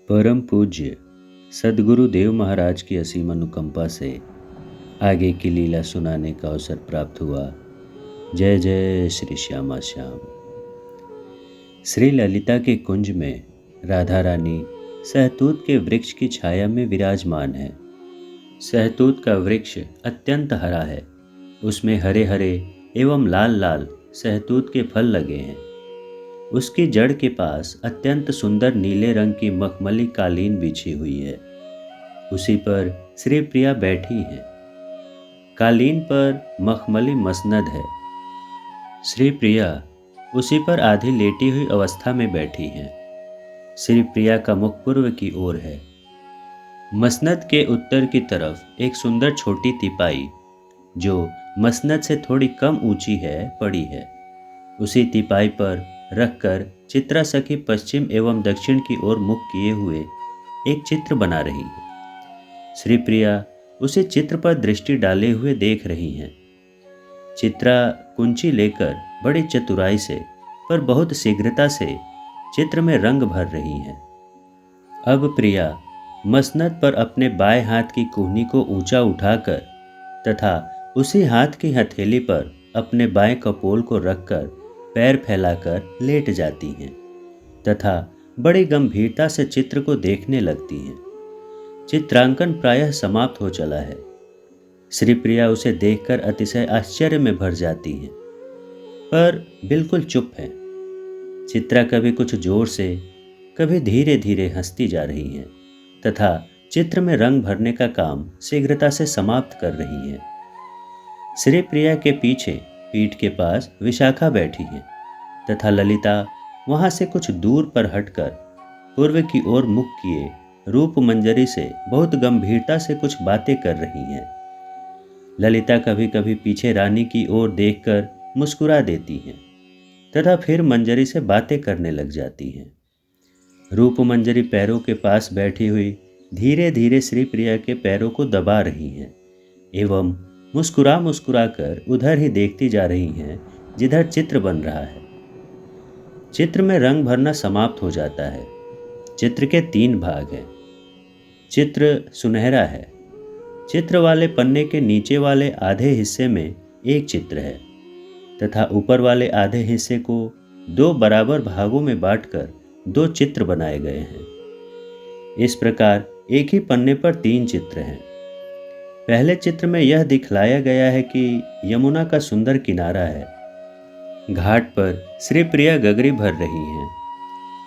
परम पूज्य सद्गुरु देव महाराज की असीम अनुकंपा से आगे की लीला सुनाने का अवसर प्राप्त हुआ। जय जय श्री श्यामा श्याम। श्री ललिता के कुंज में राधा रानी सहतूत के वृक्ष की छाया में विराजमान है। सहतूत का वृक्ष अत्यंत हरा है। उसमें हरे हरे एवं लाल लाल सहतूत के फल लगे हैं। उसकी जड़ के पास अत्यंत सुंदर नीले रंग की मखमली कालीन बिछी हुई है। उसी पर श्री प्रिया बैठी है। कालीन पर मखमली मसनद है। श्री प्रिया उसी पर आधी लेटी हुई अवस्था में बैठी हैं। श्री प्रिया का मुख पूर्व की ओर है। मसनद के उत्तर की तरफ एक सुंदर छोटी तिपाई, जो मसनद से थोड़ी कम ऊंची है, पड़ी है। उसी तिपाई पर रखकर चित्रा सखी पश्चिम एवं दक्षिण की ओर मुख किए हुए एक चित्र बना रही है। श्री प्रिया उसी चित्र पर दृष्टि डाले हुए देख रही हैं। चित्रा कुंची लेकर बड़ी चतुराई से पर बहुत शीघ्रता से चित्र में रंग भर रही हैं। अब प्रिया मसनद पर अपने बाएं हाथ की कुहनी को ऊंचा उठाकर तथा उसी हाथ की हथेली पर अपने बाएं कपोल को रखकर पैर फैलाकर लेट जाती हैं तथा बड़ी गंभीरता से चित्र को देखने लगती हैं। चित्रांकन प्रायः समाप्त हो चला है। श्री प्रिया उसे देखकर अतिशय आश्चर्य में भर जाती हैं, पर बिल्कुल चुप है। चित्रा कभी कुछ जोर से, कभी धीरे धीरे हंसती जा रही हैं तथा चित्र में रंग भरने का काम शीघ्रता से समाप्त कर रही हैं। श्री प्रिया के पीछे पीठ के पास विशाखा बैठी है तथा ललिता वहां से कुछ दूर पर हटकर पूर्व की ओर मुख किए रूप मंजरी से बहुत गंभीरता से कुछ बातें कर रही हैं। ललिता कभी कभी पीछे रानी की ओर देखकर मुस्कुरा देती हैं तथा फिर मंजरी से बातें करने लग जाती हैं। रूप मंजरी पैरों के पास बैठी हुई धीरे धीरे श्री प्रिया के पैरों को दबा रही हैं एवं मुस्कुरा मुस्कुरा कर उधर ही देखती जा रही हैं जिधर चित्र बन रहा है। चित्र में रंग भरना समाप्त हो जाता है। चित्र के 3 भाग हैं। चित्र सुनहरा है। चित्र वाले पन्ने के नीचे वाले आधे हिस्से में एक चित्र है तथा ऊपर वाले आधे हिस्से को 2 बराबर भागों में बांटकर 2 चित्र बनाए गए हैं। इस प्रकार एक ही पन्ने पर 3 चित्र हैं। पहले चित्र में यह दिखलाया गया है कि यमुना का सुंदर किनारा है। घाट पर श्री प्रिया गगरी भर रही हैं।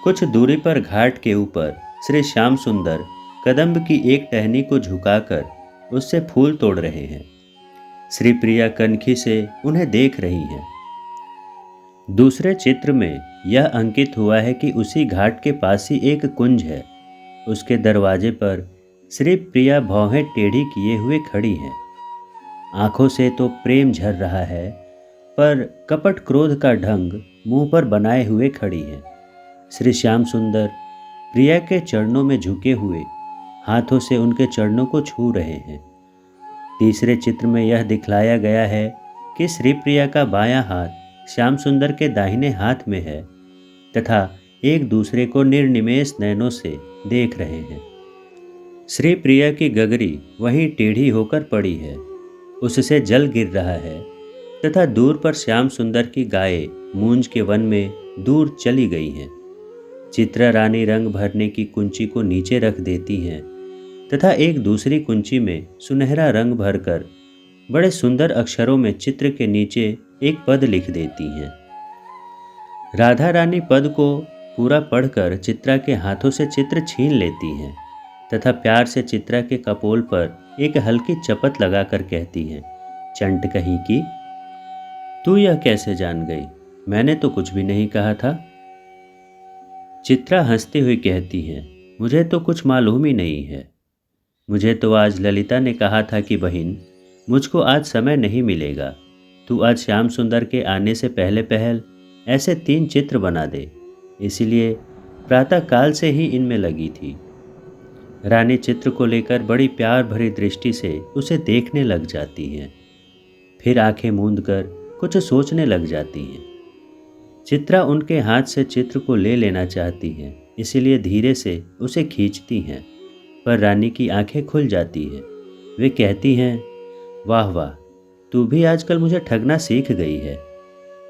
कुछ दूरी पर घाट के ऊपर श्री श्याम सुंदर कदम्ब की एक टहनी को झुकाकर उससे फूल तोड़ रहे हैं। श्री प्रिया कनखी से उन्हें देख रही हैं। दूसरे चित्र में यह अंकित हुआ है कि उसी घाट के पास ही एक कुंज है। उसके दरवाजे पर श्री प्रिया भौहें टेढ़ी किए हुए खड़ी हैं। आंखों से तो प्रेम झर रहा है, पर कपट क्रोध का ढंग मुंह पर बनाए हुए खड़ी है। श्री श्याम सुंदर प्रिया के चरणों में झुके हुए हाथों से उनके चरणों को छू रहे हैं। तीसरे चित्र में यह दिखलाया गया है कि श्री प्रिया का बायां हाथ श्याम सुंदर के दाहिने हाथ में है तथा एक दूसरे को निर्निमेष नयनों से देख रहे हैं। श्री प्रिया की गगरी वहीं टेढ़ी होकर पड़ी है। उससे जल गिर रहा है तथा दूर पर श्याम सुंदर की गायें मूंज के वन में दूर चली गई हैं। चित्रा रानी रंग भरने की कुंची को नीचे रख देती हैं तथा एक दूसरी कुंची में सुनहरा रंग भरकर बड़े सुंदर अक्षरों में चित्र के नीचे एक पद लिख देती हैं। राधा रानी पद को पूरा पढ़कर चित्रा के हाथों से चित्र छीन लेती हैं तथा प्यार से चित्रा के कपोल पर एक हल्की चपत लगाकर कहती हैं, चंट कहीं की, तू यह कैसे जान गई? मैंने तो कुछ भी नहीं कहा था। चित्रा हंसती हुई कहती है, मुझे तो कुछ मालूम ही नहीं है। मुझे तो आज ललिता ने कहा था कि बहन, मुझको आज समय नहीं मिलेगा। तू आज श्याम सुंदर के आने से पहले पहल ऐसे 3 चित्र बना दे, इसीलिए प्रातः काल से ही इनमें लगी थी। रानी चित्र को लेकर बड़ी प्यार भरी दृष्टि से उसे देखने लग जाती हैं। फिर आंखें मूंदकर कुछ सोचने लग जाती हैं। चित्रा उनके हाथ से चित्र को ले लेना चाहती है, इसीलिए धीरे से उसे खींचती हैं। पर रानी की आंखें खुल जाती हैं। वे कहती हैं, वाह वाह, तू भी आजकल मुझे ठगना सीख गई है।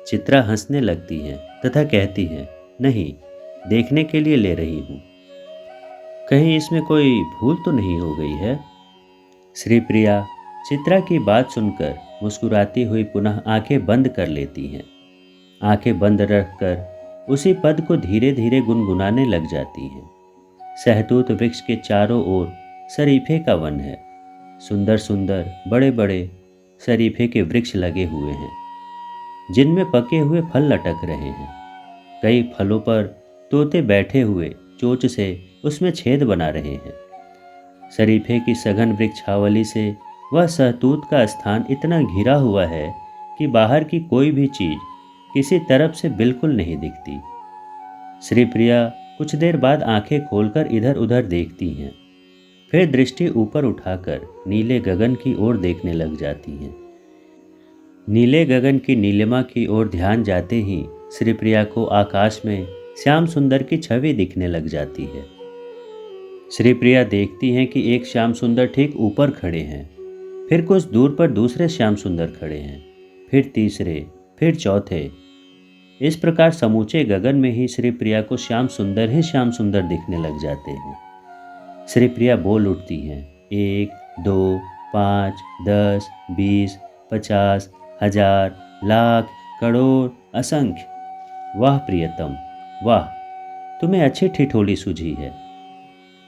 चित्रा हंसने लगती हैं तथा कहती हैं, नहीं, देखने के लिए ले रही हूँ। कहीं इसमें कोई भूल तो नहीं हो गई है? श्री प्रिया चित्रा की बात सुनकर मुस्कुराती हुई पुनः आंखें बंद कर लेती हैं। आंखें बंद रखकर उसी पद को धीरे धीरे गुनगुनाने लग जाती हैं। सहतूत वृक्ष के चारों ओर शरीफे का वन है। सुंदर सुंदर बड़े बड़े शरीफे के वृक्ष लगे हुए हैं, जिनमें पके हुए फल लटक रहे हैं। कई फलों पर तोते बैठे हुए चोंच से उसमें छेद बना रहे हैं। शरीफे की सघन वृक्षावली से वह सहतूत का स्थान इतना घिरा हुआ है कि बाहर की कोई भी चीज किसी तरफ से बिल्कुल नहीं दिखती। श्री प्रिया कुछ देर बाद आंखें खोलकर इधर उधर देखती हैं, फिर दृष्टि ऊपर उठाकर नीले गगन की ओर देखने लग जाती हैं। नीले गगन की नीलिमा की ओर ध्यान जाते ही श्री प्रिया को आकाश में श्याम सुंदर की छवि दिखने लग जाती है। श्री प्रिया देखती हैं कि एक श्याम सुंदर ठीक ऊपर खड़े हैं, फिर कुछ दूर पर दूसरे श्याम सुंदर खड़े हैं, फिर तीसरे, फिर चौथे। इस प्रकार समूचे गगन में ही श्री प्रिया को श्याम सुंदर ही श्याम सुंदर दिखने लग जाते हैं। श्री प्रिया बोल उठती हैं, 1, 2, 5, 10, 20, 50, 1000, लाख, करोड़, असंख्य। वाह प्रियतम, वाह, तुम्हें अच्छी ठिठोली सूझी है।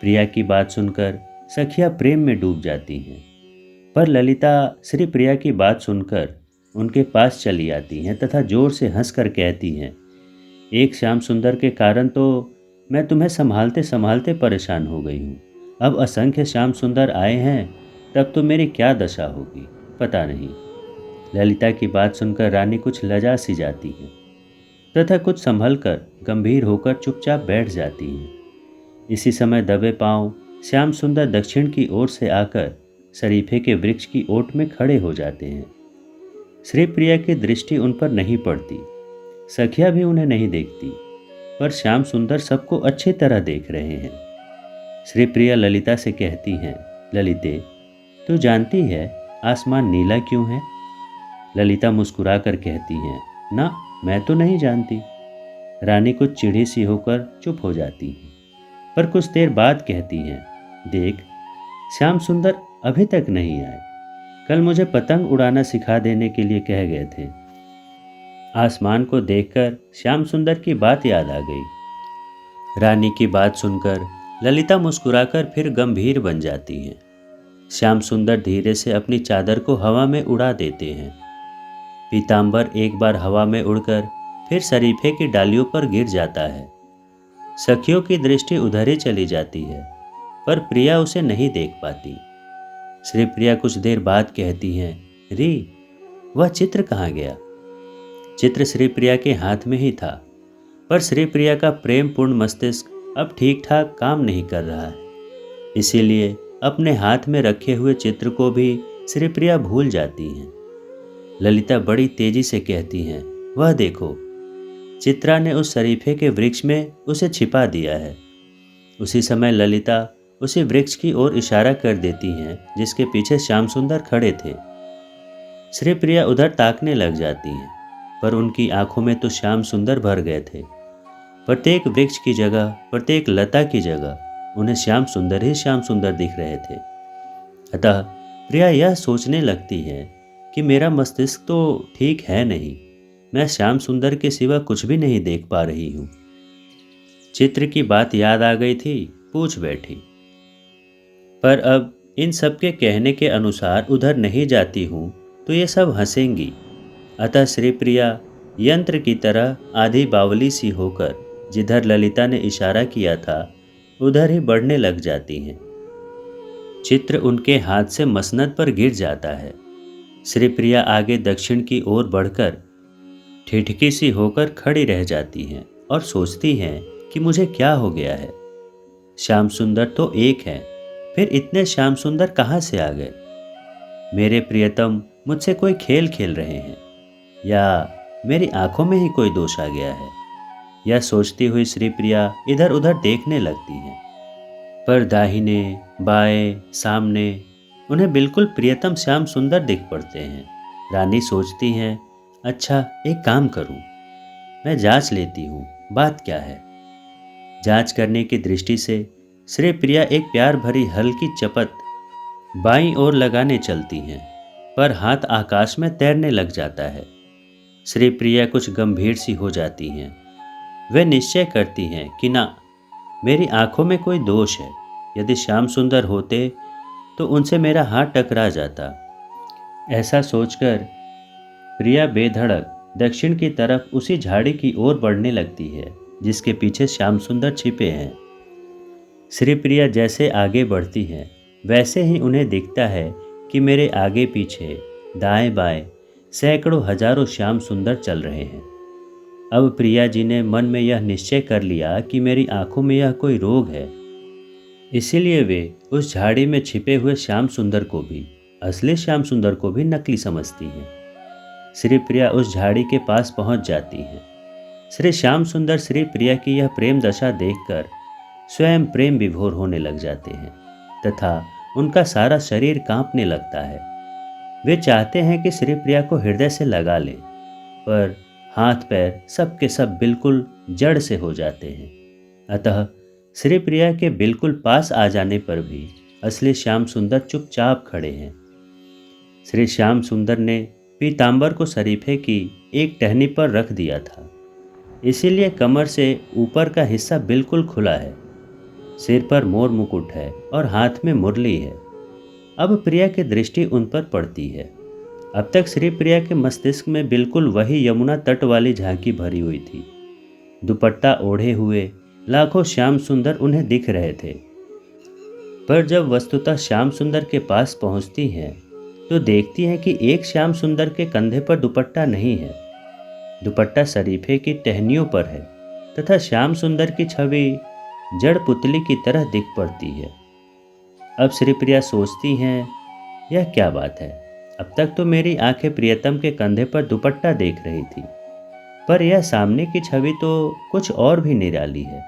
प्रिया की बात सुनकर सखिया प्रेम में डूब जाती हैं, पर ललिता श्री प्रिया की बात सुनकर उनके पास चली आती हैं तथा जोर से हंसकर कहती हैं, एक श्याम सुंदर के कारण तो मैं तुम्हें संभालते संभालते परेशान हो गई हूँ। अब असंख्य श्याम सुंदर आए हैं, तब तो मेरी क्या दशा होगी पता नहीं। ललिता की बात सुनकर रानी कुछ लजा सी जाती है तथा कुछ संभल कर गंभीर होकर चुपचाप बैठ जाती हैं। इसी समय दबे पांव श्याम सुंदर दक्षिण की ओर से आकर शरीफे के वृक्ष की ओट में खड़े हो जाते हैं। श्री प्रिया की दृष्टि उन पर नहीं पड़ती, सखिया भी उन्हें नहीं देखती, पर श्याम सुंदर सबको अच्छी तरह देख रहे हैं। श्री प्रिया ललिता से कहती हैं, ललिते, तू जानती है आसमान नीला क्यों है? ललिता मुस्कुरा कर कहती हैं, ना, मैं तो नहीं जानती। रानी कुछ चिढ़ी सी होकर चुप हो जाती हैं, पर कुछ देर बाद कहती हैं, देख, श्याम सुंदर अभी तक नहीं आए। कल मुझे पतंग उड़ाना सिखा देने के लिए कह गए थे। आसमान को देखकर श्याम सुंदर की बात याद आ गई। रानी की बात सुनकर ललिता मुस्कुराकर फिर गंभीर बन जाती हैं। श्याम सुंदर धीरे से अपनी चादर को हवा में उड़ा देते हैं। पीतांबर एक बार हवा में उड़कर फिर शरीफे की डालियों पर गिर जाता है। सखियों की दृष्टि उधर ही चली जाती है, पर प्रिया उसे नहीं देख पाती। श्री प्रिया कुछ देर बाद कहती हैं, री, वह चित्र कहाँ गया? चित्र श्री प्रिया के हाथ में ही था, पर श्री प्रिया का प्रेम पूर्ण मस्तिष्क अब ठीक ठाक काम नहीं कर रहा है, इसीलिए अपने हाथ में रखे हुए चित्र को भी श्री प्रिया भूल जाती हैं। ललिता बड़ी तेजी से कहती हैं, वह देखो, चित्रा ने उस शरीफे के वृक्ष में उसे छिपा दिया है। उसी समय ललिता उसी वृक्ष की ओर इशारा कर देती हैं जिसके पीछे श्याम सुंदर खड़े थे। श्री प्रिया उधर ताकने लग जाती हैं, पर उनकी आंखों में तो श्याम सुंदर भर गए थे। प्रत्येक वृक्ष की जगह, प्रत्येक लता की जगह उन्हें श्याम सुंदर ही श्याम सुंदर दिख रहे थे। अतः प्रिया यह सोचने लगती है कि मेरा मस्तिष्क तो ठीक है नहीं, मैं श्याम सुंदर के सिवा कुछ भी नहीं देख पा रही हूँ। चित्र की बात याद आ गई थी, पूछ बैठी, पर अब इन सब के कहने के अनुसार उधर नहीं जाती हूँ तो ये सब हंसेंगी। अतः श्री प्रिया यंत्र की तरह आधी बावली सी होकर जिधर ललिता ने इशारा किया था उधर ही बढ़ने लग जाती हैं। चित्र उनके हाथ से मसनद पर गिर जाता है। श्री प्रिया आगे दक्षिण की ओर बढ़कर ठिठकी सी होकर खड़ी रह जाती हैं और सोचती हैं कि मुझे क्या हो गया है। श्याम सुंदर तो एक है, फिर इतने श्याम सुंदर कहाँ से आ गए? मेरे प्रियतम मुझसे कोई खेल खेल रहे हैं या मेरी आंखों में ही कोई दोष आ गया है? यह सोचती हुई श्री प्रिया इधर उधर देखने लगती हैं, पर दाहिने बाएं सामने उन्हें बिल्कुल प्रियतम श्याम सुंदर दिख पड़ते हैं। रानी सोचती हैं, अच्छा एक काम करूं, मैं जांच लेती हूँ बात क्या है। जांच करने की दृष्टि से श्री प्रिया एक प्यार भरी हल्की चपत बाईं ओर लगाने चलती हैं, पर हाथ आकाश में तैरने लग जाता है। श्री प्रिया कुछ गंभीर सी हो जाती हैं। वे निश्चय करती हैं कि ना, मेरी आंखों में कोई दोष है। यदि श्याम सुंदर होते तो उनसे मेरा हाथ टकरा जाता। ऐसा सोचकर प्रिया बेधड़क दक्षिण की तरफ उसी झाड़ी की ओर बढ़ने लगती है जिसके पीछे श्याम सुंदर छिपे हैं। श्री प्रिया जैसे आगे बढ़ती हैं वैसे ही उन्हें दिखता है कि मेरे आगे पीछे दाएं बाएं सैकड़ों हजारों श्याम सुंदर चल रहे हैं। अब प्रिया जी ने मन में यह निश्चय कर लिया कि मेरी आंखों में यह कोई रोग है, इसीलिए वे उस झाड़ी में छिपे हुए श्याम सुंदर को भी, असली श्याम सुंदर को भी नकली समझती हैं। श्री प्रिया उस झाड़ी के पास पहुंच जाती हैं। श्री श्याम सुंदर श्री प्रिया की यह प्रेम दशा देखकर स्वयं प्रेम विभोर होने लग जाते हैं तथा उनका सारा शरीर कांपने लगता है। वे चाहते हैं कि श्री प्रिया को हृदय से लगा लें, पर हाथ पैर सब के सब बिल्कुल जड़ से हो जाते हैं। अतः श्री प्रिया के बिल्कुल पास आ जाने पर भी असली श्याम सुंदर चुपचाप खड़े हैं। श्री श्याम सुंदर ने पीतांबर को शरीफे की एक टहनी पर रख दिया था, इसीलिए कमर से ऊपर का हिस्सा बिल्कुल खुला है। सिर पर मोर मुकुट है और हाथ में मुरली है। अब प्रिया की दृष्टि उन पर पड़ती है। अब तक श्री प्रिया के मस्तिष्क में बिल्कुल वही यमुना तट वाली झांकी भरी हुई थी। दुपट्टा ओढ़े हुए लाखों श्याम सुंदर उन्हें दिख रहे थे, पर जब वस्तुतः श्याम सुंदर के पास पहुंचती हैं तो देखती हैं कि एक श्याम सुंदर के कंधे पर दुपट्टा नहीं है। दुपट्टा शरीफे की टहनियों पर है तथा श्याम सुंदर की छवि जड़ पुतली की तरह दिख पड़ती है। अब श्री प्रिया सोचती हैं, यह क्या बात है। अब तक तो मेरी आंखें प्रियतम के कंधे पर दुपट्टा देख रही थी, पर यह सामने की छवि तो कुछ और भी निराली है।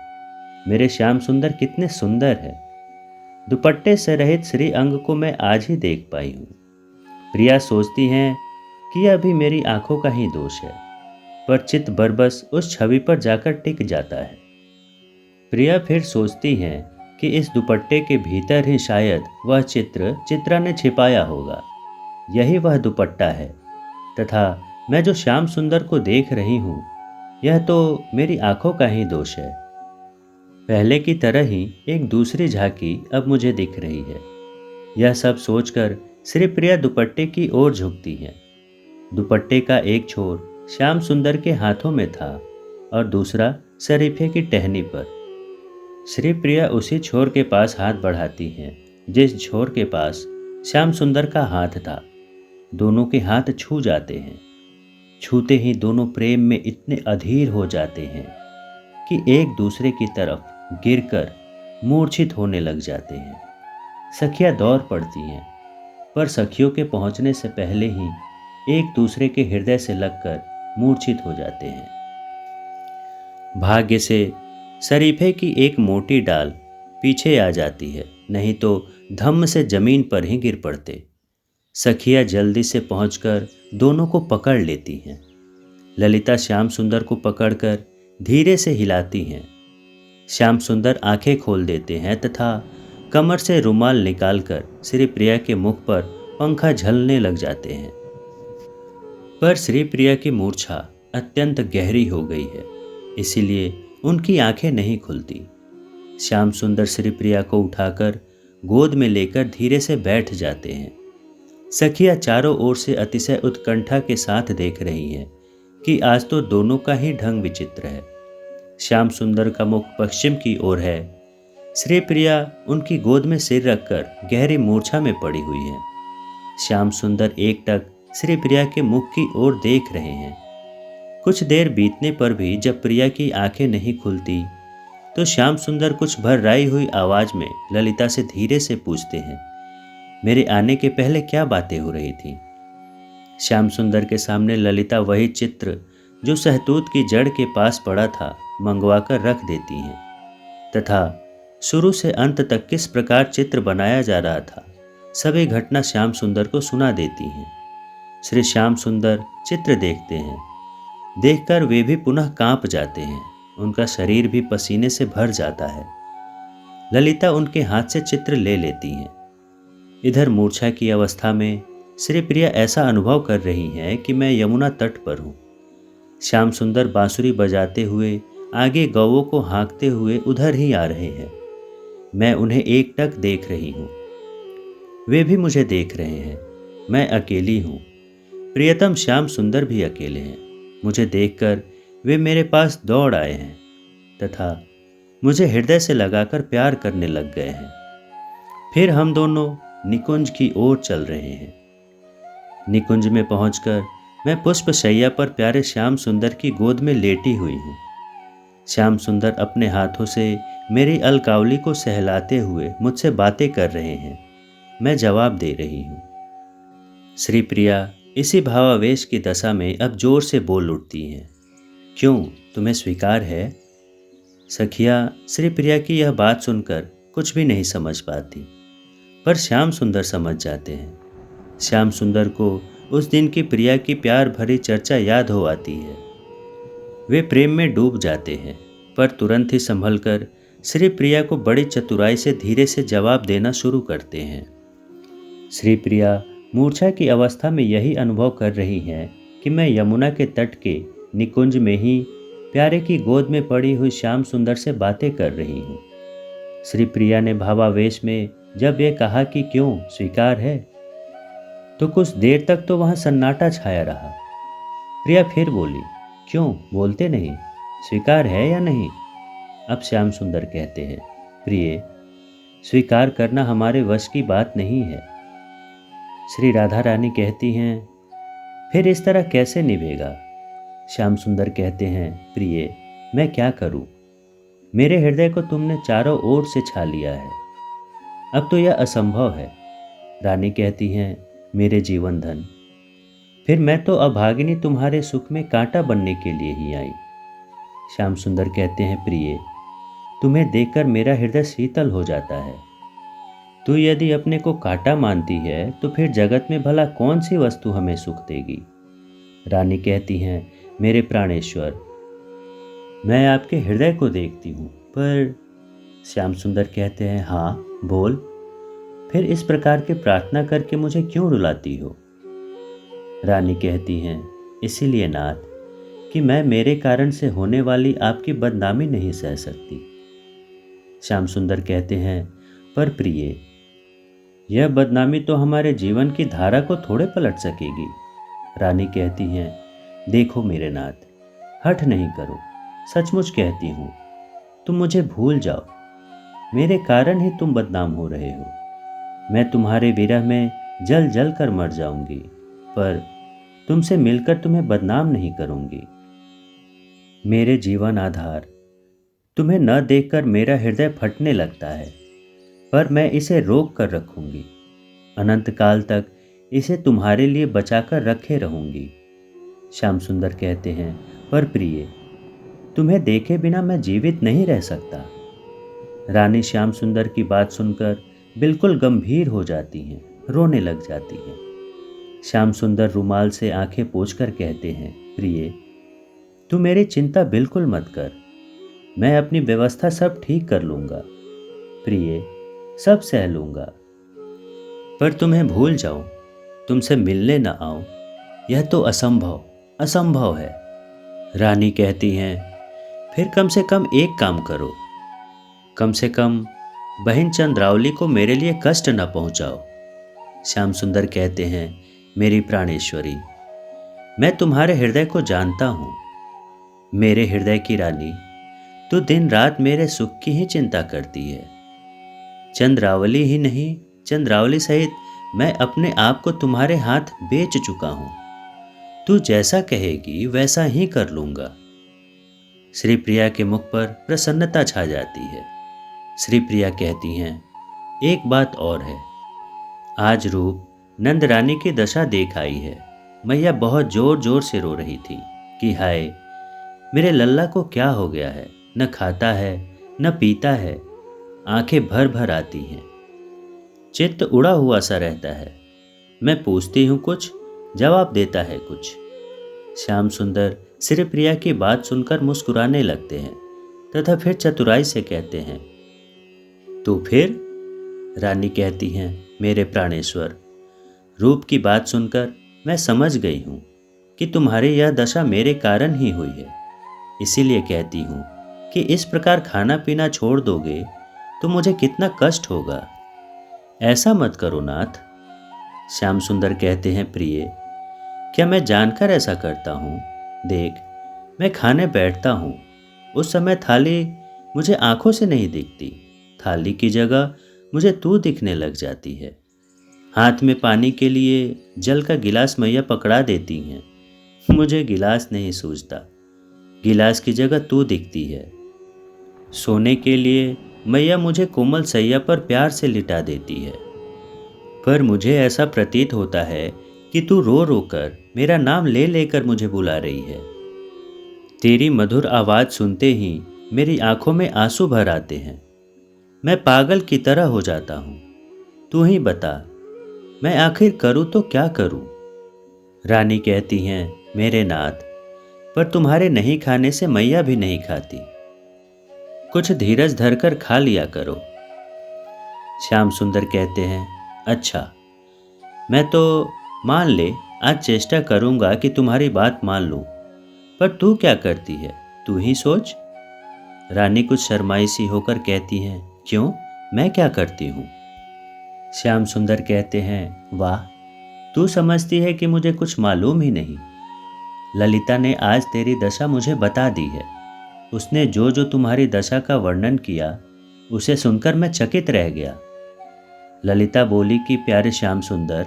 मेरे श्याम सुंदर कितने सुंदर है। दुपट्टे से रहित श्री अंग को मैं आज ही देख पाई हूँ। प्रिया सोचती हैं कि यह भी मेरी आंखों का ही दोष है, पर चित्त बरबस उस छवि पर जाकर टिक जाता है। प्रिया फिर सोचती हैं कि इस दुपट्टे के भीतर ही शायद वह चित्रा ने छिपाया होगा। यही वह दुपट्टा है तथा मैं जो श्याम सुंदर को देख रही हूँ यह तो मेरी आंखों का ही दोष है। पहले की तरह ही एक दूसरी झांकी अब मुझे दिख रही है। यह सब सोचकर श्री प्रिया दुपट्टे की ओर झुकती हैं। दुपट्टे का एक छोर श्याम सुंदर के हाथों में था और दूसरा शरीफे की टहनी पर। श्री प्रिया उसी छोर के पास हाथ बढ़ाती हैं जिस छोर के पास श्याम सुंदर का हाथ था। दोनों के हाथ छू जाते हैं। छूते ही दोनों प्रेम में इतने अधीर हो जाते हैं कि एक दूसरे की तरफ गिरकर मूर्छित होने लग जाते हैं। सखियां दौड़ पड़ती हैं, पर सखियों के पहुंचने से पहले ही एक दूसरे के हृदय से लगकर मूर्छित हो जाते हैं। भाग्य से शरीफे की एक मोटी डाल पीछे आ जाती है, नहीं तो धम्म से जमीन पर ही गिर पड़ते। सखियां जल्दी से पहुंचकर दोनों को पकड़ लेती हैं। ललिता श्याम सुंदर को पकड़कर धीरे से हिलाती हैं। श्याम सुंदर आंखें खोल देते हैं तथा कमर से रुमाल निकालकर श्री प्रिया के मुख पर पंखा झलने लग जाते हैं। पर श्री प्रिया की मूर्छा अत्यंत गहरी हो गई है, इसीलिए उनकी आंखें नहीं खुलती। श्याम सुंदर श्री प्रिया को उठाकर गोद में लेकर धीरे से बैठ जाते हैं। सखियां चारों ओर से अतिशय उत्कंठा के साथ देख रही हैं कि आज तो दोनों का ही ढंग विचित्र है। श्याम सुंदर का मुख पश्चिम की ओर है। श्री प्रिया उनकी गोद में सिर रखकर गहरी मूर्छा में पड़ी हुई है। श्याम सुंदर एकटक श्री प्रिया के मुख की ओर देख रहे हैं। कुछ देर बीतने पर भी जब प्रिया की आंखें नहीं खुलती तो श्याम सुंदर कुछ भर्राई हुई आवाज में ललिता से धीरे से पूछते हैं, मेरे आने के पहले क्या बातें हो रही थी। श्याम सुंदर के सामने ललिता वही चित्र जो सहतूत की जड़ के पास पड़ा था मंगवाकर रख देती हैं तथा शुरू से अंत तक किस प्रकार चित्र बनाया जा रहा था सभी घटना श्याम सुंदर को सुना देती हैं। श्री श्याम सुंदर चित्र देखते हैं। देखकर वे भी पुनः कांप जाते हैं। उनका शरीर भी पसीने से भर जाता है। ललिता उनके हाथ से चित्र ले लेती हैं। इधर मूर्छा की अवस्था में श्री प्रिया ऐसा अनुभव कर रही हैं कि मैं यमुना तट पर हूँ। श्याम सुंदर बांसुरी बजाते हुए आगे गौओं को हाँकते हुए उधर ही आ रहे हैं। मैं उन्हें एकटक देख रही हूँ। वे भी मुझे देख रहे हैं। मैं अकेली हूँ। प्रियतम श्याम सुंदर भी अकेले हैं। मुझे देखकर वे मेरे पास दौड़ आए हैं तथा मुझे हृदय से लगाकर प्यार करने लग गए हैं। फिर हम दोनों निकुंज की ओर चल रहे हैं। निकुंज में पहुंचकर मैं पुष्प शैया पर प्यारे श्याम सुंदर की गोद में लेटी हुई हूँ। श्याम सुंदर अपने हाथों से मेरी अलकावली को सहलाते हुए मुझसे बातें कर रहे हैं। मैं जवाब दे रही हूँ। श्री प्रिया इसी भावावेश की दशा में अब जोर से बोल उठती हैं। क्यों, तुम्हें स्वीकार है? सखिया श्री प्रिया की यह बात सुनकर कुछ भी नहीं समझ पाती, पर श्याम सुंदर समझ जाते हैं। श्याम सुंदर को उस दिन की प्रिया की प्यार भरी चर्चा याद हो आती है। वे प्रेम में डूब जाते हैं, पर तुरंत ही संभल कर श्री प्रिया को बड़ी चतुराई से धीरे से जवाब देना शुरू करते हैं। श्री प्रिया मूर्छा की अवस्था में यही अनुभव कर रही हैं कि मैं यमुना के तट के निकुंज में ही प्यारे की गोद में पड़ी हुई श्याम सुंदर से बातें कर रही हूँ। श्री प्रिया ने भावावेश में जब ये कहा कि क्यों, स्वीकार है, तो कुछ देर तक तो वहाँ सन्नाटा छाया रहा। प्रिया फिर बोली, क्यों, बोलते नहीं, स्वीकार है या नहीं? अब श्याम सुंदर कहते हैं, प्रिय, स्वीकार करना हमारे वश की बात नहीं है। श्री राधा रानी कहती हैं, फिर इस तरह कैसे निभेगा? श्याम सुंदर कहते हैं, प्रिय, मैं क्या करूं? मेरे हृदय को तुमने चारों ओर से छा लिया है। अब तो यह असंभव है। रानी कहती हैं, मेरे जीवन धन, फिर मैं तो अभागिनी तुम्हारे सुख में कांटा बनने के लिए ही आई। श्याम सुंदर कहते हैं, प्रिय, तुम्हें देखकर मेरा हृदय शीतल हो जाता है। तू यदि अपने को कांटा मानती है तो फिर जगत में भला कौन सी वस्तु हमें सुख देगी? रानी कहती हैं, मेरे प्राणेश्वर, मैं आपके हृदय को देखती हूँ, पर श्याम सुंदर कहते हैं, हाँ बोल, फिर इस प्रकार की प्रार्थना करके मुझे क्यों रुलाती हो? रानी कहती हैं, इसीलिए नाथ कि मैं मेरे कारण से होने वाली आपकी बदनामी नहीं सह सकती। श्याम सुंदर कहते हैं, पर प्रिय, यह बदनामी तो हमारे जीवन की धारा को थोड़े पलट सकेगी। रानी कहती हैं, देखो मेरे नाथ, हठ नहीं करो, सचमुच कहती हूँ, तुम मुझे भूल जाओ। मेरे कारण ही तुम बदनाम हो रहे हो। मैं तुम्हारे विरह में जल जल कर मर जाऊंगी, पर तुमसे मिलकर तुम्हें बदनाम नहीं करूंगी। मेरे जीवन आधार, तुम्हें न देखकर मेरा हृदय फटने लगता है, पर मैं इसे रोक कर रखूंगी। अनंत काल तक इसे तुम्हारे लिए बचाकर रखे रहूंगी। श्याम सुंदर कहते हैं, पर प्रिय, तुम्हें देखे बिना मैं जीवित नहीं रह सकता। रानी श्याम सुंदर की बात सुनकर बिल्कुल गंभीर हो जाती हैं, रोने लग जाती हैं। श्याम सुंदर रुमाल से आंखें पोंछकर कहते हैं, प्रिय, तू मेरी चिंता बिल्कुल मत कर, मैं अपनी व्यवस्था सब ठीक कर लूँगा। प्रिय, सब सह लूँगा, पर तुम्हें भूल जाऊं, तुमसे मिलने न आऊं, यह तो असंभव असंभव है। रानी कहती हैं, फिर कम से कम एक काम करो, कम से कम बहन चंद्रावली को मेरे लिए कष्ट न पहुंचाओ। श्याम सुंदर कहते हैं, मेरी प्राणेश्वरी, मैं तुम्हारे हृदय को जानता हूँ। मेरे हृदय की रानी, तू दिन रात मेरे सुख की ही चिंता करती है। चंद्रावली ही नहीं, चंद्रावली सहित मैं अपने आप को तुम्हारे हाथ बेच चुका हूँ। तू जैसा कहेगी वैसा ही कर लूँगा। श्री प्रिया के मुख पर प्रसन्नता छा जाती है। श्री प्रिया कहती हैं, एक बात और है, आज रूप नंद रानी की दशा देख आई है। मैया बहुत जोर जोर से रो रही थी कि हाय, मेरे लल्ला को क्या हो गया है। न खाता है न पीता है, आंखें भर भर आती हैं। चित्त उड़ा हुआ सा रहता है। मैं पूछती हूँ कुछ, जवाब देता है कुछ। श्याम सुंदर श्री प्रिया की बात सुनकर मुस्कुराने लगते हैं तथा फिर चतुराई से कहते हैं, तो फिर? रानी कहती हैं, मेरे प्राणेश्वर, रूप की बात सुनकर मैं समझ गई हूँ कि तुम्हारी यह दशा मेरे कारण ही हुई है। इसीलिए कहती हूँ कि इस प्रकार खाना पीना छोड़ दोगे तो मुझे कितना कष्ट होगा। ऐसा मत करो नाथ। श्याम सुंदर कहते हैं, प्रिय, क्या मैं जानकर ऐसा करता हूँ? देख, मैं खाने बैठता हूँ, उस समय थाली मुझे आंखों से नहीं दिखती। थाली की जगह मुझे तू दिखने लग जाती है। हाथ में पानी के लिए जल का गिलास मैया पकड़ा देती हैं। मुझे गिलास नहीं सूझता, गिलास की जगह तू दिखती है। सोने के लिए मैया मुझे कोमल सैया पर प्यार से लिटा देती है, पर मुझे ऐसा प्रतीत होता है कि तू रो रो कर मेरा नाम ले लेकर मुझे बुला रही है। तेरी मधुर आवाज़ सुनते ही मेरी आंखों में आंसू भर आते हैं। मैं पागल की तरह हो जाता हूँ। तू ही बता, मैं आखिर करूँ तो क्या करूँ? रानी कहती हैं, मेरे नाथ, पर तुम्हारे नहीं खाने से मैया भी नहीं खाती। कुछ धीरज धरकर खा लिया करो। श्याम सुंदर कहते हैं, अच्छा, मैं तो मान ले, आज चेष्टा करूंगा कि तुम्हारी बात मान लूं, पर तू क्या करती है, तू ही सोच। रानी कुछ शर्माई सी होकर कहती हैं, क्यों, मैं क्या करती हूँ? श्याम सुंदर कहते हैं, वाह, तू समझती है कि मुझे कुछ मालूम ही नहीं। ललिता ने आज तेरी दशा मुझे बता दी है। उसने जो जो तुम्हारी दशा का वर्णन किया, उसे सुनकर मैं चकित रह गया। ललिता बोली कि प्यारे श्याम सुंदर,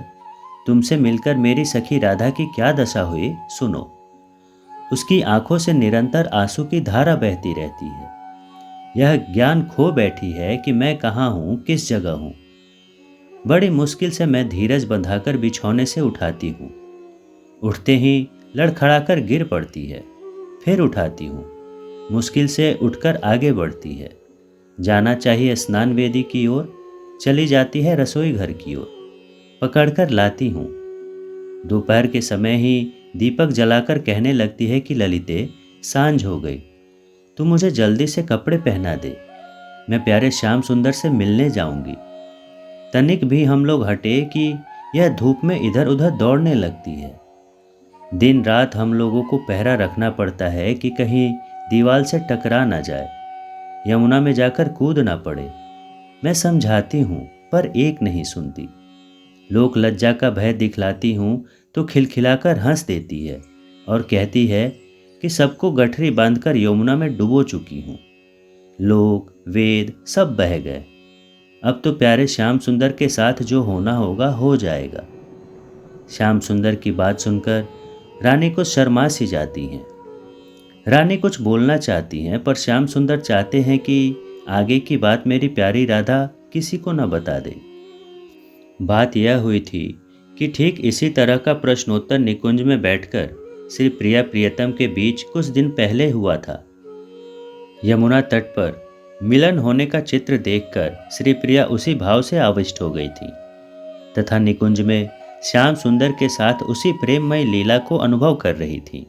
तुमसे मिलकर मेरी सखी राधा की क्या दशा हुई, सुनो। उसकी आंखों से निरंतर आंसू की धारा बहती रहती है। यह ज्ञान खो बैठी है कि मैं कहाँ हूँ, किस जगह हूँ। बड़ी मुश्किल से मैं धीरज बंधाकर बिछौने से उठाती हूँ। उठते ही लड़खड़ाकर गिर पड़ती है, फिर उठाती हूँ। मुश्किल से उठकर आगे बढ़ती है। जाना चाहिए स्नान वेदी की ओर, चली जाती है रसोई घर की ओर। पकड़कर लाती हूँ। दोपहर के समय ही दीपक जलाकर कहने लगती है कि ललिते, सांझ हो गई, तू मुझे जल्दी से कपड़े पहना दे, मैं प्यारे श्याम सुंदर से मिलने जाऊंगी। तनिक भी हम लोग हटे कि यह धूप में इधर उधर दौड़ने लगती है। दिन रात हम लोगों को पहरा रखना पड़ता है कि कहीं दीवार से टकरा ना जाए, यमुना में जाकर कूद ना पड़े। मैं समझाती हूँ पर एक नहीं सुनती। लोक लज्जा का भय दिखलाती हूँ तो खिलखिलाकर हंस देती है और कहती है कि सबको गठरी बांधकर यमुना में डुबो चुकी हूँ। लोक वेद सब बह गए। अब तो प्यारे श्याम सुंदर के साथ जो होना होगा हो जाएगा। श्याम सुंदर की बात सुनकर रानी को शर्मा सी जाती हैं। रानी कुछ बोलना चाहती हैं, पर श्याम सुंदर चाहते हैं कि आगे की बात मेरी प्यारी राधा किसी को न बता दे। बात यह हुई थी कि ठीक इसी तरह का प्रश्नोत्तर निकुंज में बैठकर श्री प्रिया प्रियतम के बीच कुछ दिन पहले हुआ था। यमुना तट पर मिलन होने का चित्र देखकर श्री प्रिया उसी भाव से आविष्ट हो गई थी तथा निकुंज में श्याम सुंदर के साथ उसी प्रेममय लीला को अनुभव कर रही थी।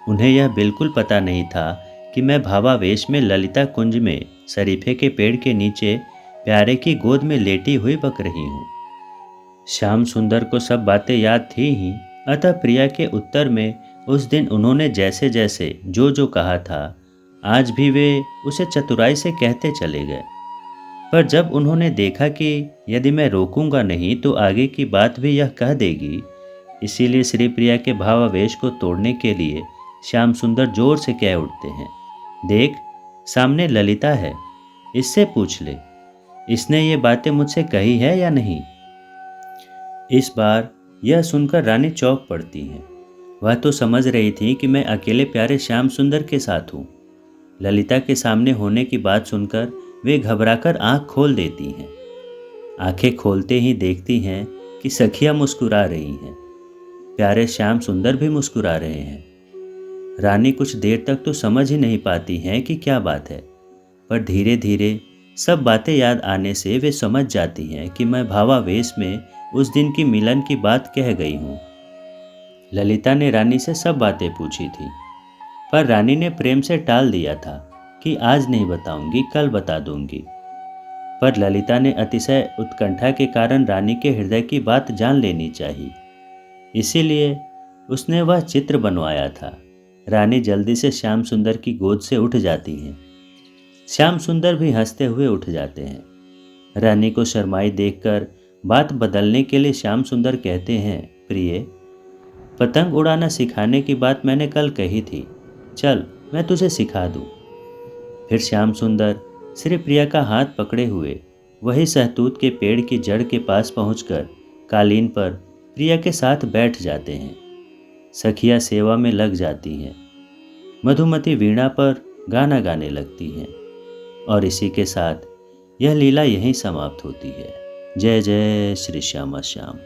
उन्हें यह बिल्कुल पता नहीं था कि मैं भावावेश में ललिता कुंज में शरीफे के पेड़ के नीचे प्यारे की गोद में लेटी हुई बक रही हूँ। श्याम सुंदर को सब बातें याद थी ही, अतः प्रिया के उत्तर में उस दिन उन्होंने जैसे जैसे जो जो कहा था, आज भी वे उसे चतुराई से कहते चले गए। पर जब उन्होंने देखा कि यदि मैं रोकूंगा नहीं तो आगे की बात भी यह कह देगी, इसीलिए श्री प्रिया के भावावेश को तोड़ने के लिए श्याम सुंदर जोर से कह उठते हैं, देख, सामने ललिता है, इससे पूछ ले, इसने ये बातें मुझसे कही है या नहीं। इस बार यह सुनकर रानी चौंक पड़ती हैं। वह तो समझ रही थी कि मैं अकेले प्यारे श्याम सुंदर के साथ हूँ। ललिता के सामने होने की बात सुनकर वे घबराकर आंख खोल देती हैं। आंखें खोलते ही देखती हैं कि सखियां मुस्कुरा रही हैं। प्यारे श्याम सुंदर भी मुस्कुरा रहे हैं। रानी कुछ देर तक तो समझ ही नहीं पाती हैं कि क्या बात है, पर धीरे धीरे सब बातें याद आने से वे समझ जाती हैं कि मैं भावावेश में उस दिन की मिलन की बात कह गई हूँ। ललिता ने रानी से सब बातें पूछी थी, पर रानी ने प्रेम से टाल दिया था कि आज नहीं बताऊंगी, कल बता दूंगी। पर ललिता ने अतिशय उत्कंठा के कारण रानी के हृदय की बात जान लेनी चाहिए, इसीलिए उसने वह चित्र बनवाया था। रानी जल्दी से श्याम सुंदर की गोद से उठ जाती हैं। श्याम सुंदर भी हंसते हुए उठ जाते हैं। रानी को शर्माई देखकर बात बदलने के लिए श्याम सुंदर कहते हैं, प्रिय, पतंग उड़ाना सिखाने की बात मैंने कल कही थी, चल मैं तुझे सिखा दूं। फिर श्याम सुंदर श्री प्रिया का हाथ पकड़े हुए वही सहतूत के पेड़ की जड़ के पास पहुंचकर कालीन पर प्रिया के साथ बैठ जाते हैं। सखियां सेवा में लग जाती हैं। मधुमती वीणा पर गाना गाने लगती हैं। और इसी के साथ यह लीला यहीं समाप्त होती है। जय जय श्री श्यामा श्याम।